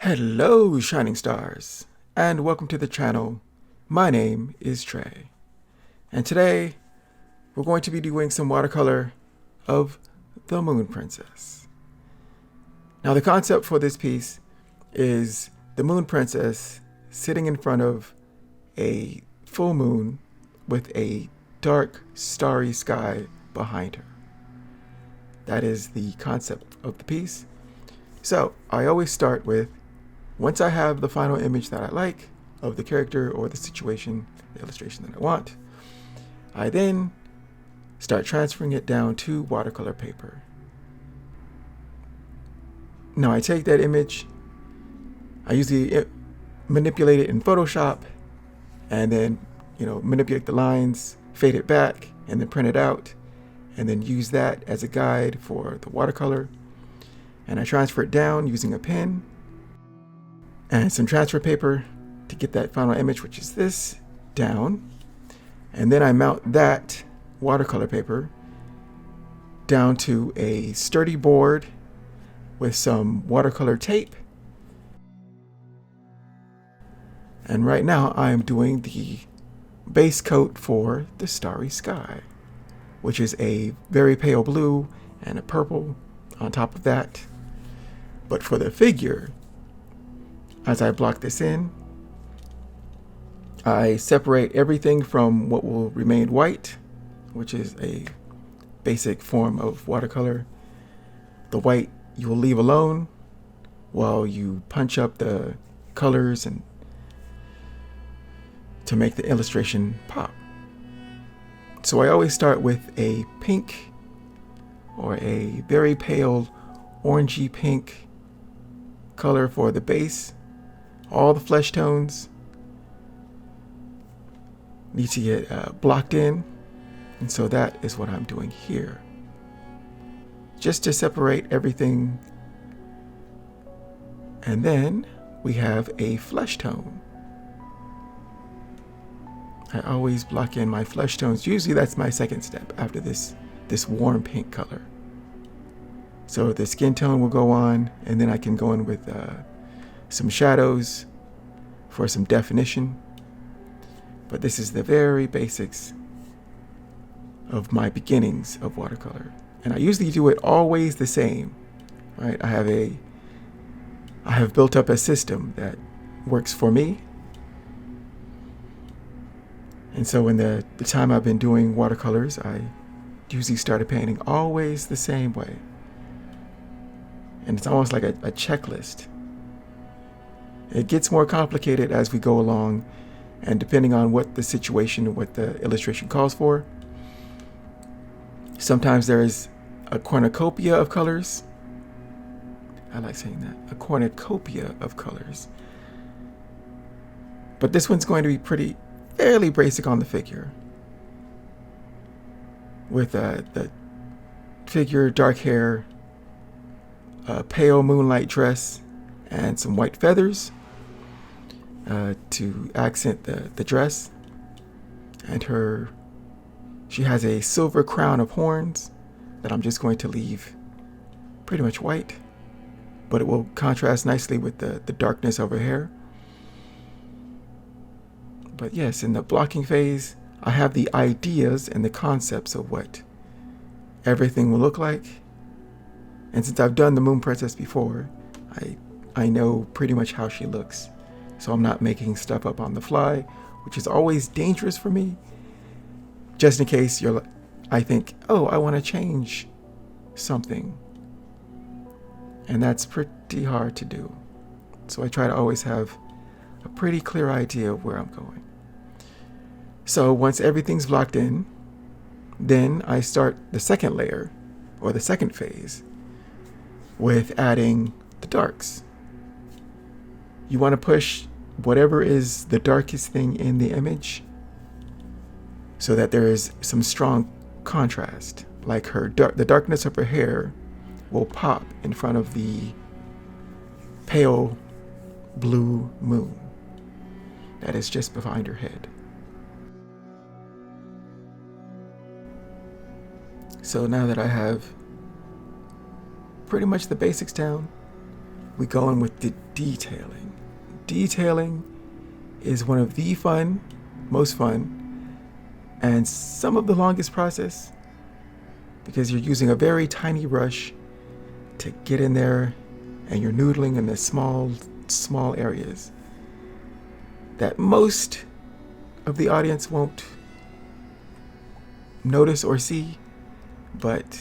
Hello, shining stars, and welcome to the channel. My name is Trey, and today we're going to be doing some watercolor of the Moon Princess. Now, the concept for this piece is the Moon Princess sitting in front of a full moon with a dark, starry sky behind her. That is the concept of the piece. So, I always start with, once I have the final image that I like of the character or the situation, the illustration that I want, I then start transferring it down to watercolor paper. Now I take that image, I usually manipulate it in Photoshop, and then manipulate the lines, fade it back, and then print it out, and then use that as a guide for the watercolor. And I transfer it down using a pen and some transfer paper to get that final image, which is this, down. And then I mount that watercolor paper down to a sturdy board with some watercolor tape. And right now I am doing the base coat for the Starry Sky, which is a very pale blue and a purple on top of that. But for the figure, as I block this in, I separate everything from what will remain white, which is a basic form of watercolor. The white you will leave alone while you punch up the colors and to make the illustration pop. So I always start with a pink or a very pale orangey pink color for the base. All the flesh tones need to get blocked in, and so that is what I'm doing here, just to separate everything. And then we have a flesh tone. I always block in my flesh tones. Usually that's my second step after this warm pink color. So the skin tone will go on, and then I can go in with some shadows for some definition. But this is the very basics of my beginnings of watercolor. And I usually do it always the same, right? I have built up a system that works for me. And so in the time I've been doing watercolors, I usually started painting always the same way. And it's almost like a checklist. It gets more complicated as we go along, and depending on what the situation, what the illustration calls for. Sometimes there is a cornucopia of colors. I like saying that, a cornucopia of colors. But this one's going to be fairly basic on the figure, with the figure, dark hair, a pale moonlight dress, and some white feathers to accent the dress. And she has a silver crown of horns that I'm just going to leave pretty much white, but it will contrast nicely with the darkness of her hair. But yes, in the blocking phase, I have the ideas and the concepts of what everything will look like. And since I've done the Moon Princess before, I know pretty much how she looks. So I'm not making stuff up on the fly, which is always dangerous for me. Just in case I think, oh, I want to change something. And that's pretty hard to do. So I try to always have a pretty clear idea of where I'm going. So once everything's locked in, then I start the second layer, or the second phase, with adding the darks. You want to push whatever is the darkest thing in the image so that there is some strong contrast. Like the darkness of her hair will pop in front of the pale blue moon that is just behind her head. So now that I have pretty much the basics down, we go in with the detailing. Detailing is one of the most fun, and some of the longest process, because you're using a very tiny brush to get in there, and you're noodling in the small areas that most of the audience won't notice or see, but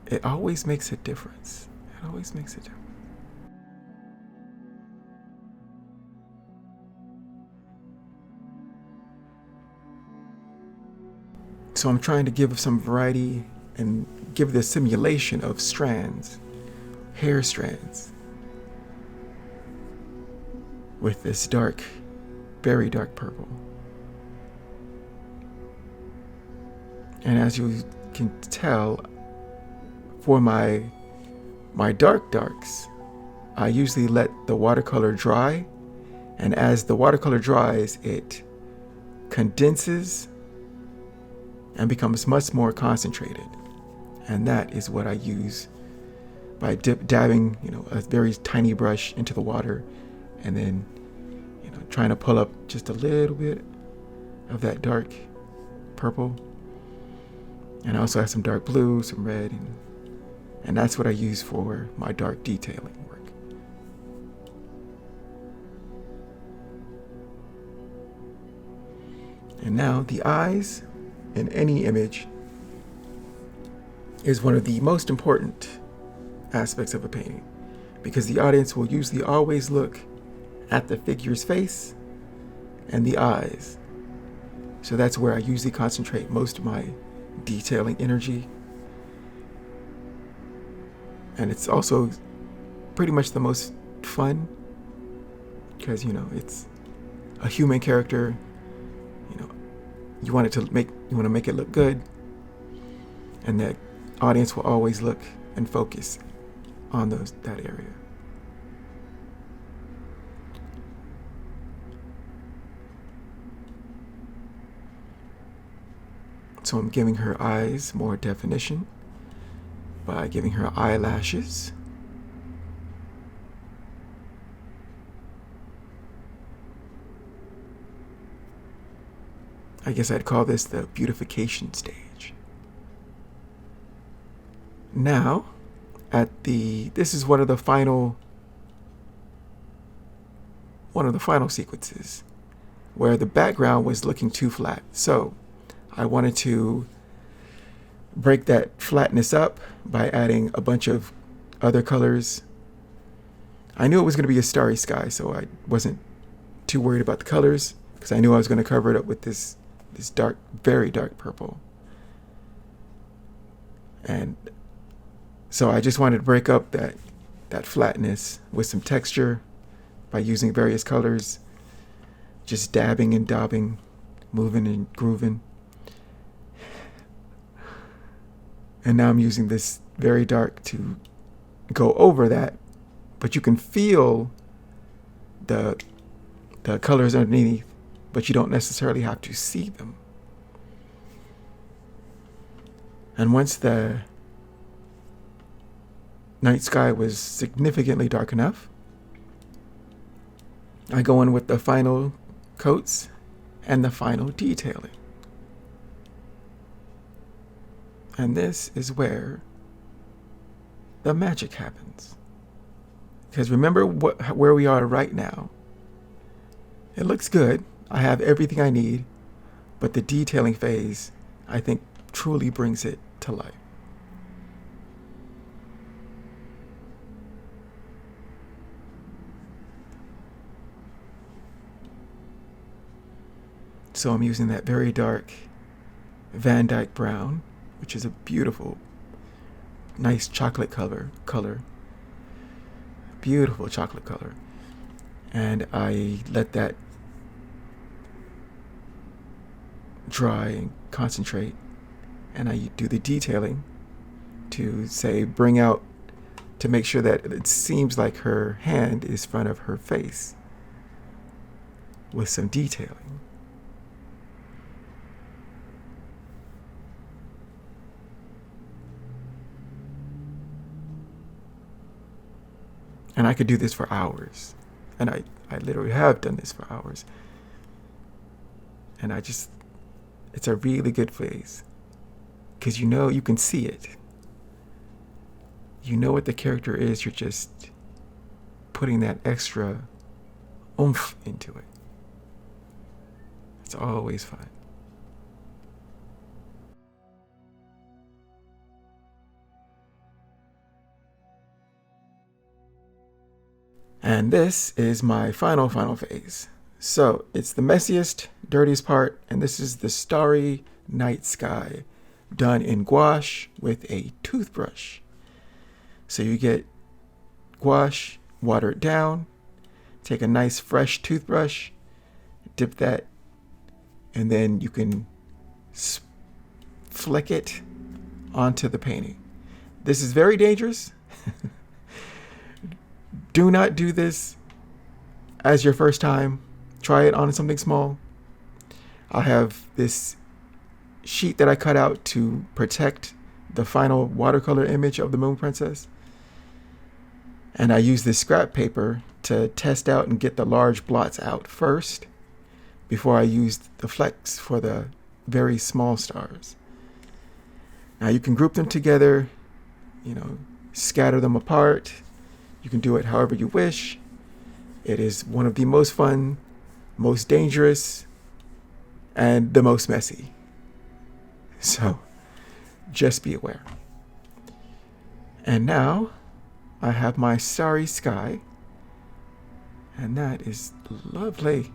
it always makes a difference. It always makes a difference. So I'm trying to give some variety and give the simulation of strands, hair strands, with this dark, very dark purple. And as you can tell, for my darks, I usually let the watercolor dry, and as the watercolor dries, it condenses and becomes much more concentrated. And that is what I use by dabbing, a very tiny brush into the water, and then, trying to pull up just a little bit of that dark purple. And I also have some dark blue, some red, and that's what I use for my dark detailing work. And now the eyes in any image is one of the most important aspects of a painting, because the audience will usually always look at the figure's face and the eyes. So that's where I usually concentrate most of my detailing energy. And it's also pretty much the most fun, because it's a human character. You want to make it look good, and the audience will always look and focus on that area. So I'm giving her eyes more definition by giving her eyelashes. I guess I'd call this the beautification stage. Now, this is one of the final sequences where the background was looking too flat. So I wanted to break that flatness up by adding a bunch of other colors. I knew it was going to be a starry sky, so I wasn't too worried about the colors, because I knew I was going to cover it up with this dark, very dark purple. And so I just wanted to break up that flatness with some texture by using various colors, just dabbing and daubing, moving and grooving. And now I'm using this very dark to go over that, but you can feel the colors underneath, but you don't necessarily have to see them. And once the night sky was significantly dark enough, I go in with the final coats and the final detailing. And this is where the magic happens. Because remember where we are right now. It looks good. I have everything I need, but the detailing phase, I think, truly brings it to life. So I'm using that very dark Van Dyke brown, which is a beautiful, nice chocolate color. Beautiful chocolate color. And I let that dry and concentrate, and I do the detailing to to make sure that it seems like her hand is in front of her face with some detailing. And I could do this for hours. And I literally have done this for hours. And it's a really good phase. Because you can see it. You know what the character is. You're just putting that extra oomph into it. It's always fun. And this is my final phase. So it's the messiest, dirtiest part, and this is the Starry Night Sky, done in gouache with a toothbrush. So you get gouache, water it down, take a nice fresh toothbrush, dip that, and then you can flick it onto the painting. This is very dangerous. Do not do this as your first time. Try it on something small. I have this sheet that I cut out to protect the final watercolor image of the Moon Princess. And I use this scrap paper to test out and get the large blots out first before I use the flecks for the very small stars. Now you can group them together, scatter them apart. You can do it however you wish. It is one of the most fun, most dangerous, and the most messy. So, just be aware. And now, I have my Starry Sky, and that is lovely.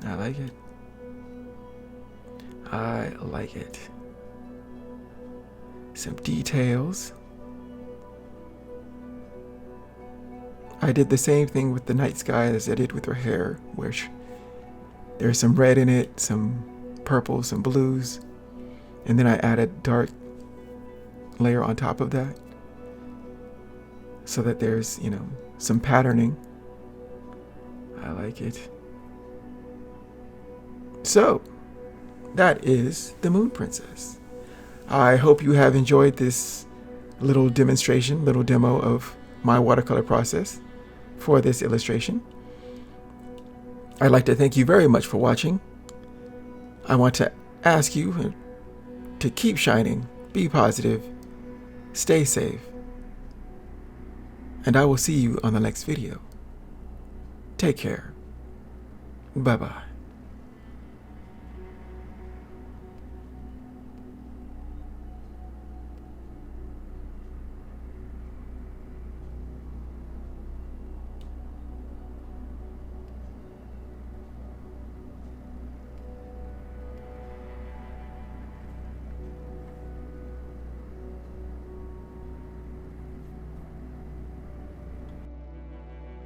I like it. I like it. Some details. I did the same thing with the night sky as I did with her hair, where there's some red in it, some purple, some blues, and then I added dark layer on top of that so that there's, some patterning. I like it. So, that is the Moon Princess. I hope you have enjoyed this little demonstration, little demo of my watercolor process for this illustration. I'd like to thank you very much for watching. I want to ask you to keep shining, be positive, stay safe, and I will see you on the next video. Take care. Bye-bye.